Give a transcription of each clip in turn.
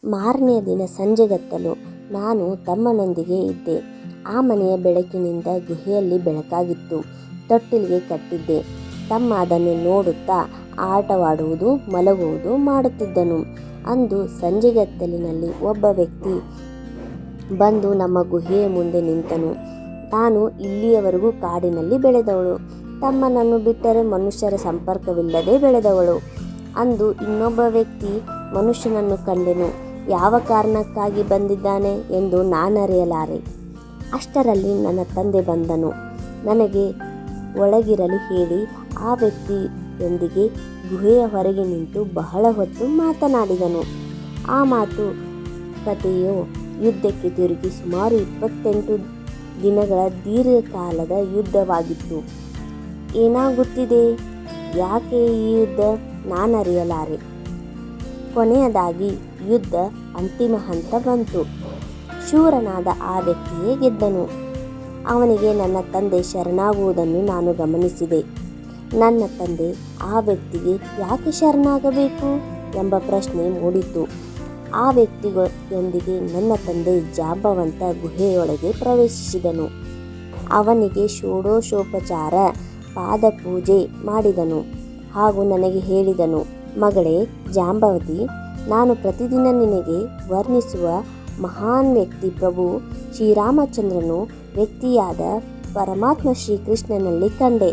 ಮಾರನೆಯ ದಿನ ಸಂಜೆಗತ್ತಲು ನಾನು ತಮ್ಮನೊಂದಿಗೆ ಇದ್ದೆ. ಆ ಮನೆಯ ಬೆಳಕಿನಿಂದ ಗುಹೆಯಲ್ಲಿ ಬೆಳಕಾಗಿತ್ತು. ತೊಟ್ಟಿಲಿಗೆ ಕಟ್ಟಿದ್ದೆ. ತಮ್ಮ ಅದನ್ನು ನೋಡುತ್ತಾ ಆಟವಾಡುವುದು, ಮಲಗುವುದು ಮಾಡುತ್ತಿದ್ದನು. ಅಂದು ಸಂಜೆಗತ್ತಲಿನಲ್ಲಿ ಒಬ್ಬ ವ್ಯಕ್ತಿ ಬಂದು ನಮ್ಮ ಗುಹೆಯ ಮುಂದೆ ನಿಂತನು. ನಾನು ಇಲ್ಲಿಯವರೆಗೂ ಕಾಡಿನಲ್ಲಿ ಬೆಳೆದವಳು, ತಮ್ಮನನ್ನು ಬಿಟ್ಟರೆ ಮನುಷ್ಯರ ಸಂಪರ್ಕವಿಲ್ಲದೆ ಬೆಳೆದವಳು. ಅಂದು ಇನ್ನೊಬ್ಬ ವ್ಯಕ್ತಿ ಮನುಷ್ಯನನ್ನು ಕಂಡೆನು. ಯಾವ ಕಾರಣಕ್ಕಾಗಿ ಬಂದಿದ್ದಾನೆ ಎಂದು ನಾನರಿಯಲಾರೆ. ಅಷ್ಟರಲ್ಲಿ ನನ್ನ ತಂದೆ ಬಂದನು. ನನಗೆ ಒಳಗಿರಲು ಹೇಳಿ ಆ ವ್ಯಕ್ತಿಯೊಂದಿಗೆ ಗುಹೆಯ ಹೊರಗೆ ನಿಂತು ಬಹಳ ಹೊತ್ತು ಮಾತನಾಡಿದನು. ಆ ಮಾತು ಕಥೆಯು ಯುದ್ಧಕ್ಕೆ ತಿರುಗಿ ಸುಮಾರು 28 ದಿನಗಳ ದೀರ್ಘಕಾಲದ ಯುದ್ಧವಾಗಿತ್ತು. ಏನಾಗುತ್ತಿದೆ, ಯಾಕೆ ಈ ಯುದ್ಧ, ನಾನರಿಯಲಾರೆ. ಕೊನೆಯದಾಗಿ ಯುದ್ಧ ಅಂತಿಮ ಹಂತ ಬಂತು. ಶೂರನಾದ ಆ ವ್ಯಕ್ತಿಯೇ ಗೆದ್ದನು. ಅವನಿಗೆ ನನ್ನ ತಂದೆ ಶರಣಾಗುವುದನ್ನು ನಾನು ಗಮನಿಸಿದೆ. ನನ್ನ ತಂದೆ ಆ ವ್ಯಕ್ತಿಗೆ ಯಾಕೆ ಶರಣಾಗಬೇಕು ಎಂಬ ಪ್ರಶ್ನೆ ಮೂಡಿತು. ಆ ವ್ಯಕ್ತಿಯೊಂದಿಗೆ ನನ್ನ ತಂದೆ ಜಾಂಬವಂತ ಗುಹೆಯೊಳಗೆ ಪ್ರವೇಶಿಸಿದನು. ಅವನಿಗೆ ಷೋಡಶೋಪಚಾರ ಪಾದಪೂಜೆ ಮಾಡಿದನು ಹಾಗೂ ನನಗೆ ಹೇಳಿದನು, ಮಗಳೇ ಜಾಂಬವತಿ, ನಾನು ಪ್ರತಿದಿನ ನಿನಗೆ ವರ್ಣಿಸುವ ಮಹಾನ್ ವ್ಯಕ್ತಿ ಪ್ರಭು ಶ್ರೀರಾಮಚಂದ್ರನು ವ್ಯಕ್ತಿಯಾದ ಪರಮಾತ್ಮ ಶ್ರೀಕೃಷ್ಣನಲ್ಲಿ ಕಂಡೆ.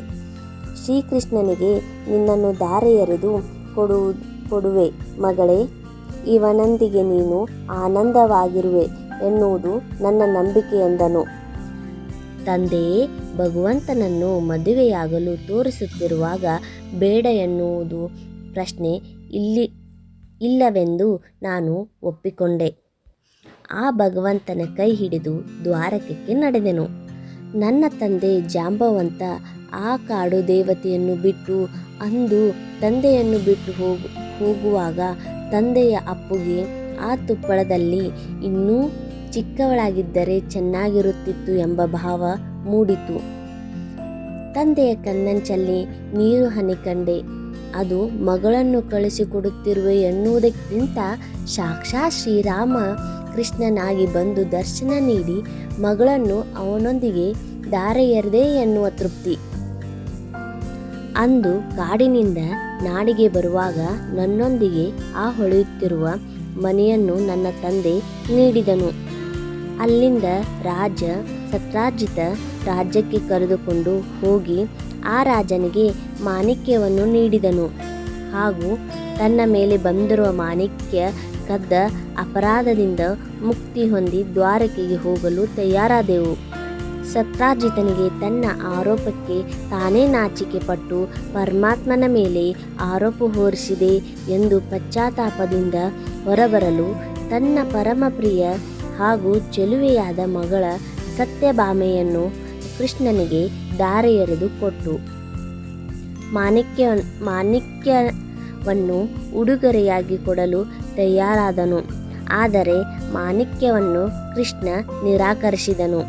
ಶ್ರೀಕೃಷ್ಣನಿಗೆ ನಿನ್ನನ್ನು ದಾರೆ ಎರೆದು ಕೊಡುವೆ ಮಗಳೇ. ಇವನೊಂದಿಗೆ ನೀನು ಆನಂದವಾಗಿರುವೆ ಎನ್ನುವುದು ನನ್ನ ನಂಬಿಕೆ ಎಂದನು. ತಂದೆಯೇ ಭಗವಂತನನ್ನು ಮದುವೆಯಾಗಲು ತೋರಿಸುತ್ತಿರುವಾಗ ಬೇಡ ಎನ್ನುವುದು ಪ್ರಶ್ನೆ ಇಲ್ಲವೆಂದು ನಾನು ಒಪ್ಪಿಕೊಂಡೆ. ಆ ಭಗವಂತನ ಕೈ ಹಿಡಿದು ದ್ವಾರಕಕ್ಕೆ ನಡೆದೆನು. ನನ್ನ ತಂದೆ ಜಾಂಬವಂತ ಆ ಕಾಡು ದೇವತೆಯನ್ನು ಬಿಟ್ಟು ಅಂದು ತಂದೆಯನ್ನು ಬಿಟ್ಟು ಹೋಗುವಾಗ ತಂದೆಯ ಅಪ್ಪುಗೆ ಆ ತುಪ್ಪಳದಲ್ಲಿ ಇನ್ನೂ ಚಿಕ್ಕವಳಾಗಿದ್ದರೆ ಚೆನ್ನಾಗಿರುತ್ತಿತ್ತು ಎಂಬ ಭಾವ ಮೂಡಿತು. ತಂದೆಯ ಕಣ್ಣಂಚಲ್ಲಿ ನೀರು ಹನಿ ಕಂಡೆ. ಅದು ಮಗಳನ್ನು ಕಳಿಸಿಕೊಡುತ್ತಿರುವೆ ಎನ್ನುವುದಕ್ಕಿಂತ ಸಾಕ್ಷಾತ್ ಶ್ರೀರಾಮ ಕೃಷ್ಣನಾಗಿ ಬಂದು ದರ್ಶನ ನೀಡಿ ಮಗಳನ್ನು ಅವನೊಂದಿಗೆ ದಾರೆ ಎರೆದೆ ಎನ್ನುವ ತೃಪ್ತಿ. ಅಂದು ಕಾಡಿನಿಂದ ನಾಡಿಗೆ ಬರುವಾಗ ನನ್ನೊಂದಿಗೆ ಆ ಹೊಳೆಯುತ್ತಿರುವ ಮನೆಯನ್ನು ನನ್ನ ತಂದೆ ನೀಡಿದನು. ಅಲ್ಲಿಂದ ಸತ್ರಾಜಿತ ರಾಜ್ಯಕ್ಕೆ ಕರೆದುಕೊಂಡು ಹೋಗಿ ಆ ರಾಜನಿಗೆ ಮಾಣಿಕ್ಯವನ್ನು ನೀಡಿದನು ಹಾಗೂ ತನ್ನ ಮೇಲೆ ಬಂದಿರುವ ಮಾಣಿಕ್ಯ ಕದ್ದ ಅಪರಾಧದಿಂದ ಮುಕ್ತಿ ಹೊಂದಿ ದ್ವಾರಕೆಗೆ ಹೋಗಲು ತಯಾರಾದೆವು. ಸತ್ರಾಜಿತನಿಗೆ ತನ್ನ ಆರೋಪಕ್ಕೆ ತಾನೇ ನಾಚಿಕೆ ಪಟ್ಟು ಪರಮಾತ್ಮನ ಮೇಲೆ ಆರೋಪ ಹೊರಿಸಿದೆ ಎಂದು ಪಶ್ಚಾತ್ತಾಪದಿಂದ ಹೊರಬರಲು ತನ್ನ ಪರಮಪ್ರಿಯ ಹಾಗೂ ಚೆಲುವೆಯಾದ ಮಗಳ ಸತ್ಯಭಾಮೆಯನ್ನು ಕೃಷ್ಣನಿಗೆ ದಾರೆ ಎರೆದು ಕೊಟ್ಟು ಮಾಣಿಕ್ಯವನ್ನು ಉಡುಗೊರೆಯಾಗಿ ಕೊಡಲು ತಯಾರಾದನು. ಆದರೆ ಮಾಣಿಕ್ಯವನ್ನು ಕೃಷ್ಣ ನಿರಾಕರಿಸಿದನು.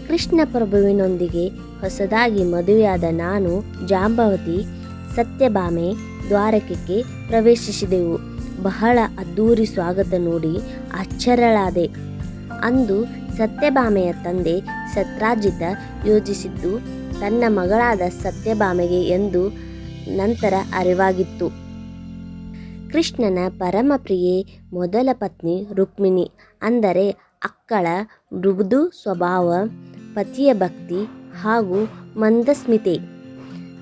ಕೃಷ್ಣ ಪ್ರಭುವಿನೊಂದಿಗೆ ಹೊಸದಾಗಿ ಮದುವೆಯಾದ ನಾನು, ಜಾಂಬವತಿ, ಸತ್ಯಭಾಮೆ ದ್ವಾರಕಕ್ಕೆ ಪ್ರವೇಶಿಸಿದೆವು. ಬಹಳ ಅದ್ಧೂರಿ ಸ್ವಾಗತ ನೋಡಿ ಆಶ್ಚರ್ಯಳಾದೆ. ಅಂದು ಸತ್ಯಭಾಮೆಯ ತಂದೆ ಸತ್ರಾಜಿತ ಯೋಜಿಸಿದ್ದು ತನ್ನ ಮಗಳಾದ ಸತ್ಯಭಾಮೆಗೆ ಎಂದು ನಂತರ ಅರಿವಾಗಿತ್ತು. ಕೃಷ್ಣನ ಪರಮಪ್ರಿಯೆ ಮೊದಲ ಪತ್ನಿ ರುಕ್ಮಿಣಿ ಅಂದರೆ ಅಕ್ಕಳ ಮೃದು ಸ್ವಭಾವ, ಪತಿಯ ಭಕ್ತಿ ಹಾಗೂ ಮಂದಸ್ಮಿತೆ.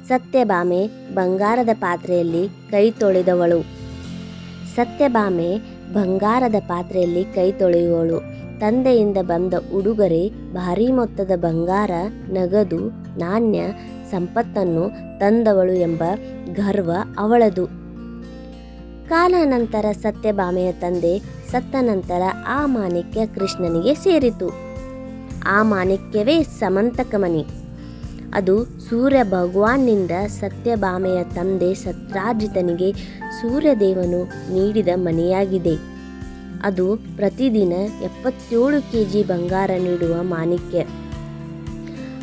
ಸತ್ಯಭಾಮೆ ಬಂಗಾರದ ಪಾತ್ರೆಯಲ್ಲಿ ಕೈ ತೊಳೆದವಳು. ತಂದೆಯಿಂದ ಬಂದ ಉಡುಗೊರೆ ಭಾರೀ ಮೊತ್ತದ ಬಂಗಾರ, ನಗದು, ನಾಣ್ಯ, ಸಂಪತ್ತನ್ನು ತಂದವಳು ಎಂಬ ಗರ್ವ ಅವಳದು. ಕಾಲಾನಂತರ ಸತ್ಯಭಾಮೆಯ ತಂದೆ ಸತ್ತ ನಂತರ ಆ ಮಾಣಿಕ್ಯ ಕೃಷ್ಣನಿಗೆ ಸೇರಿತು. ಆ ಮಾಣಿಕ್ಯವೇ ಸಮಂತಕಮಣಿ. ಅದು ಸೂರ್ಯ ಭಗವಾನ್ನಿಂದ ಸತ್ಯಭಾಮೆಯ ತಂದೆ ಸತ್ರಾಜಿತನಿಗೆ ಸೂರ್ಯದೇವನು ನೀಡಿದ ಮಣಿಯಾಗಿದೆ. ಅದು ಪ್ರತಿದಿನ 77 kg ಬಂಗಾರ ನೀಡುವ ಮಾಣಿಕ್ಯ.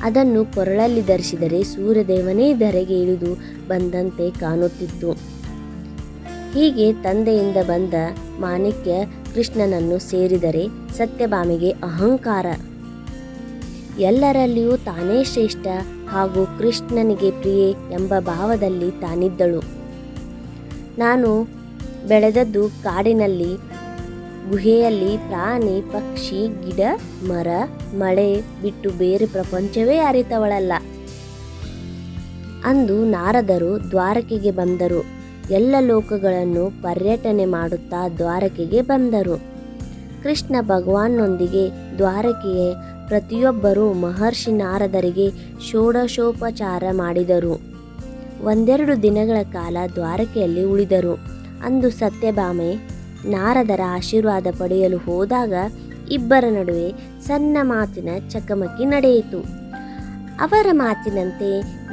ಅದನ್ನು ಕೊರಳಲ್ಲಿ ಧರಿಸಿದರೆ ಸೂರ್ಯದೇವನೇ ಧರೆಗೆ ಇಳಿದು ಬಂದಂತೆ ಕಾಣುತ್ತಿತ್ತು. ಹೀಗೆ ತಂದೆಯಿಂದ ಬಂದ ಮಾಣಿಕ್ಯ ಕೃಷ್ಣನನ್ನು ಸೇರಿದರೆ ಸತ್ಯಭಾಮೆಗೆ ಅಹಂಕಾರ. ಎಲ್ಲರಲ್ಲಿಯೂ ತಾನೇ ಶ್ರೇಷ್ಠ ಹಾಗೂ ಕೃಷ್ಣನಿಗೆ ಪ್ರಿಯೆ ಎಂಬ ಭಾವದಲ್ಲಿ ತಾನಿದ್ದಳು. ನಾನು ಬೆಳೆದದ್ದು ಕಾಡಿನಲ್ಲಿ, ಗುಹೆಯಲ್ಲಿ, ಪ್ರಾಣಿ ಪಕ್ಷಿ ಗಿಡ ಮರ ಮಳೆ ಬಿಟ್ಟು ಬೇರೆ ಪ್ರಪಂಚವೇ ಅರಿತವಳಲ್ಲ. ಅಂದು ನಾರದರು ದ್ವಾರಕೆಗೆ ಬಂದರು. ಎಲ್ಲ ಲೋಕಗಳನ್ನು ಪರ್ಯಟನೆ ಮಾಡುತ್ತಾ ದ್ವಾರಕೆಗೆ ಬಂದರು. ಕೃಷ್ಣ ಭಗವಾನ್ನೊಂದಿಗೆ ದ್ವಾರಕೆಗೆ ಪ್ರತಿಯೊಬ್ಬರೂ ಮಹರ್ಷಿ ನಾರದರಿಗೆ ಷೋಡಶೋಪಚಾರ ಮಾಡಿದರು. 1-2 ದಿನಗಳ ಕಾಲ ದ್ವಾರಕೆಯಲ್ಲಿ ಉಳಿದರು. ಅಂದು ಸತ್ಯಭಾಮೆ ನಾರದರ ಆಶೀರ್ವಾದ ಪಡೆಯಲು ಹೋದಾಗ ಇಬ್ಬರ ನಡುವೆ ಸಣ್ಣ ಮಾತಿನ ಚಕಮಕಿ ನಡೆಯಿತು. ಅವರ ಮಾತಿನಂತೆ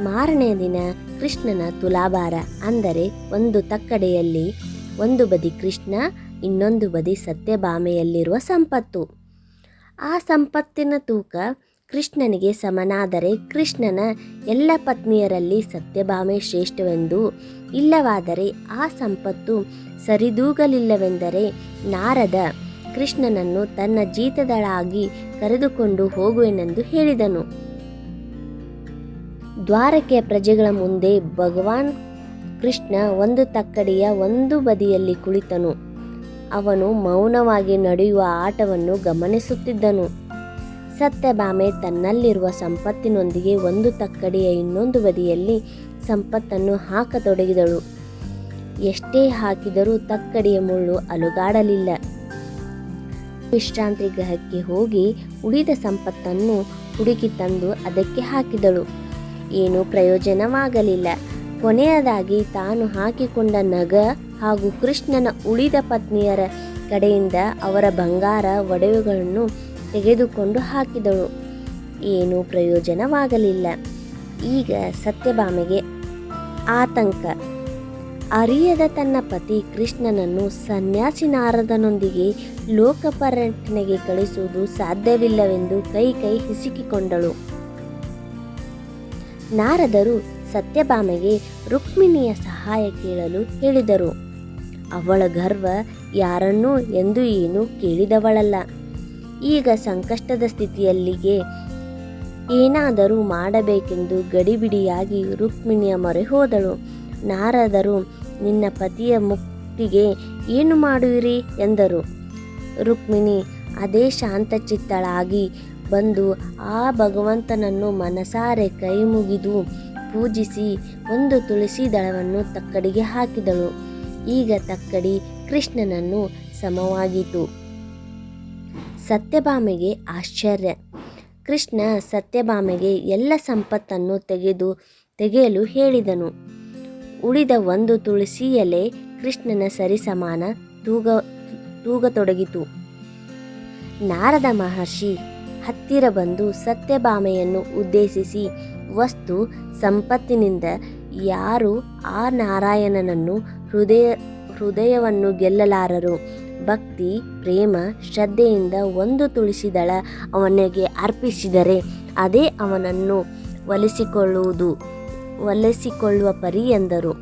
ಮಾರನೆಯ ದಿನ ಕೃಷ್ಣನ ತುಲಾಭಾರ, ಅಂದರೆ ಒಂದು ತಕ್ಕಡೆಯಲ್ಲಿ ಒಂದು ಬದಿ ಕೃಷ್ಣ, ಇನ್ನೊಂದು ಬದಿ ಸತ್ಯಭಾಮೆಯಲ್ಲಿರುವ ಸಂಪತ್ತು. ಆ ಸಂಪತ್ತಿನ ತೂಕ ಕೃಷ್ಣನಿಗೆ ಸಮನಾದರೆ ಕೃಷ್ಣನ ಎಲ್ಲ ಪತ್ನಿಯರಲ್ಲಿ ಸತ್ಯಭಾಮೆ ಶ್ರೇಷ್ಠವೆಂದು, ಇಲ್ಲವಾದರೆ ಆ ಸಂಪತ್ತು ಸರಿದೂಗಲಿಲ್ಲವೆಂದರೆ ನಾರದ ಕೃಷ್ಣನನ್ನು ತನ್ನ ಜೀತದಳಾಗಿ ಕರೆದುಕೊಂಡು ಹೋಗುವೆನೆಂದು ಹೇಳಿದನು. ದ್ವಾರಕೆಯ ಪ್ರಜೆಗಳ ಮುಂದೆ ಭಗವಾನ್ ಕೃಷ್ಣ ಒಂದು ತಕ್ಕಡಿಯ ಒಂದು ಬದಿಯಲ್ಲಿ ಕುಳಿತನು. ಅವನು ಮೌನವಾಗಿ ನಡೆಯುವ ಆಟವನ್ನು ಗಮನಿಸುತ್ತಿದ್ದನು. ಸತ್ಯಭಾಮೆ ತನ್ನಲ್ಲಿರುವ ಸಂಪತ್ತಿನೊಂದಿಗೆ ಒಂದು ತಕ್ಕಡಿಯ ಇನ್ನೊಂದು ಬದಿಯಲ್ಲಿ ಸಂಪತ್ತನ್ನು ಹಾಕತೊಡಗಿದಳು. ಎಷ್ಟೇ ಹಾಕಿದರೂ ತಕ್ಕಡಿಯ ಮುಳ್ಳು ಅಲುಗಾಡಲಿಲ್ಲ. ವಿಶ್ರಾಂತಿ ಗೃಹಕ್ಕೆ ಹೋಗಿ ಉಳಿದ ಸಂಪತ್ತನ್ನು ಹುಡುಕಿ ತಂದು ಅದಕ್ಕೆ ಹಾಕಿದಳು. ಏನೂ ಪ್ರಯೋಜನವಾಗಲಿಲ್ಲ. ಕೊನೆಯದಾಗಿ ತಾನು ಹಾಕಿಕೊಂಡ ನಗ ಹಾಗೂ ಕೃಷ್ಣನ ಉಳಿದ ಪತ್ನಿಯರ ಕಡೆಯಿಂದ ಅವರ ಬಂಗಾರ ಒಡವೆಗಳನ್ನು ತೆಗೆದುಕೊಂಡು ಹಾಕಿದಳು. ಏನೂ ಪ್ರಯೋಜನವಾಗಲಿಲ್ಲ. ಈಗ ಸತ್ಯಭಾಮೆಗೆ ಆತಂಕ. ಅರಿಯದ ತನ್ನ ಪತಿ ಕೃಷ್ಣನನ್ನು ಸನ್ಯಾಸಿ ನಾರದನೊಂದಿಗೆ ಲೋಕಪರ್ಯಟನೆಗೆ ಕಳಿಸುವುದು ಸಾಧ್ಯವಿಲ್ಲವೆಂದು ಕೈ ಹಿಸುಕಿಕೊಂಡಳು. ನಾರದರು ಸತ್ಯಭಾಮೆಗೆ ರುಕ್ಮಿಣಿಯ ಸಹಾಯ ಕೇಳಲು ಹೇಳಿದರು. ಅವಳ ಗರ್ವ ಯಾರನ್ನೂ ಎಂದು ಏನೂ ಕೇಳಿದವಳಲ್ಲ. ಈಗ ಸಂಕಷ್ಟದ ಸ್ಥಿತಿಯಲ್ಲಿಗೆ ಏನಾದರೂ ಮಾಡಬೇಕೆಂದು ಗಡಿಬಿಡಿಯಾಗಿ ರುಕ್ಮಿಣಿಯ ಮೊರೆ ಹೋದಳು. ನಾರದರು, ನಿನ್ನ ಪತಿಯ ಮುಕ್ತಿಗೆ ಏನು ಮಾಡುವಿರಿ ಎಂದರು. ರುಕ್ಮಿಣಿ ಅದೇ ಶಾಂತಚಿತ್ತಳಾಗಿ ಬಂದು ಆ ಭಗವಂತನನ್ನು ಮನಸಾರೆ ಕೈ ಮುಗಿದು ಪೂಜಿಸಿ ಒಂದು ತುಳಸಿ ದಳವನ್ನು ತಕ್ಕಡಿಗೆ ಹಾಕಿದಳು. ಈಗ ತಕ್ಕಡಿ ಕೃಷ್ಣನನ್ನು ಸಮವಾಗಿತು. ಸತ್ಯಭಾಮೆಗೆ ಆಶ್ಚರ್ಯ. ಕೃಷ್ಣ ಸತ್ಯಭಾಮೆಗೆ ಎಲ್ಲ ಸಂಪತ್ತನ್ನು ತೆಗೆಯಲು ಹೇಳಿದನು. ಉಳಿದ ಒಂದು ತುಳಸಿ ಎಲೆ ಕೃಷ್ಣನ ಸರಿಸಮಾನ ತೂಗತೊಡಗಿತು. ನಾರದ ಮಹರ್ಷಿ ಹತ್ತಿರ ಬಂದು ಸತ್ಯಭಾಮೆಯನ್ನು ಉದ್ದೇಶಿಸಿ, ವಸ್ತು ಸಂಪತ್ತಿನಿಂದ ಯಾರು ಆ ನಾರಾಯಣನನ್ನು ಹೃದಯವನ್ನು ಗೆಲ್ಲಲಾರರು. ಭಕ್ತಿ ಪ್ರೇಮ ಶ್ರದ್ಧೆಯಿಂದ ಒಂದು ತುಳಸಿ ದಳ ಅವನಿಗೆ ಅರ್ಪಿಸಿದರೆ ಅದೇ ಅವನನ್ನು ಒಲಿಸಿಕೊಳ್ಳುವ ಪರಿ ಎಂದರು.